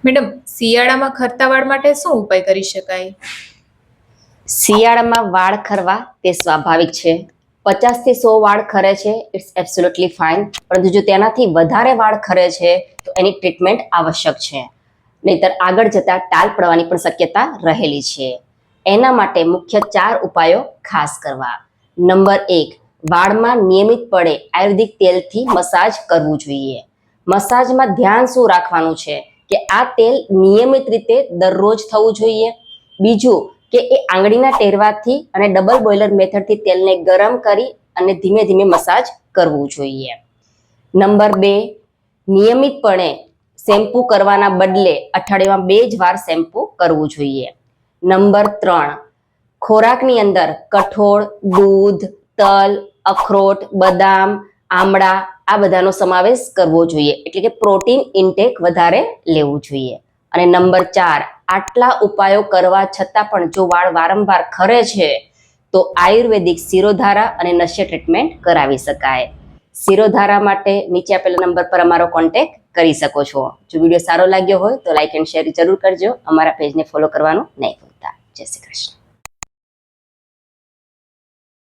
Madam, શિયાળામાં ખરતા વાળ માટે શું ઉપાય કરી શકાય? શિયાળામાં વાળ ખરવા તે સ્વાભાવિક છે. 50 થી 100 વાળ ખરે છે, ઇટ્સ એબ્સોલ્યુટલી ફાઇન. પરંતુ જો તેનાથી વધારે વાળ ખરે છે તો એની ટ્રીટમેન્ટ આવશ્યક છે, નહીતર આગળ જતા ટાલ પડવાની પણ શક્યતા રહેલી છે. એના માટે મુખ્ય 4 ઉપાયો ખાસ કરવા. નંબર 1, વાળમાં નિયમિતપણે આયુર્વેદિક તેલથી મસાજ કરવું જોઈએ. મસાજમાં ધ્યાન શું રાખવાનું છે કે આ તેલ નિયમિત રીતે દરરોજ થવું જોઈએ. બીજું કે એ આંગળીના ટેરવાથી અને ડબલ બોઇલર મેથડથી તેલને ગરમ કરી અને ધીમે ધીમે મસાજ કરવું જોઈએ. નંબર 2, નિયમિતપણે શેમ્પૂ કરવાના બદલે અઠવાડિયામાં 2 જ વાર શેમ્પૂ કરવું જોઈએ. નંબર 3, ખોરાકની અંદર કઠોળ, દૂધ, તલ, અખરોટ, બદામ, આમળા આ બધાનો સમાવેશ કરવો જોઈએ, એટલે કે પ્રોટીન ઇન્ટેક વધારે લેવું જોઈએ. અને નંબર 4, આટલા ઉપાયો કરવા છતાં પણ જો વાળ વારંવાર ખરે છે તો આયુર્વેદિક શિરોધારા અને નશ્ય ટ્રીટમેન્ટ કરાવી શકાય. શિરોધારા માટે નીચે આપેલા નંબર પર અમારો કોન્ટેક્ટ કરી શકો છો. જો વિડીયો સારો લાગ્યો હોય તો લાઇક એન્ડ શેર જરૂર કરજો. અમારા પેજને ફોલો કરવાનું નહીં ભૂલતા. જય શ્રી કૃષ્ણ.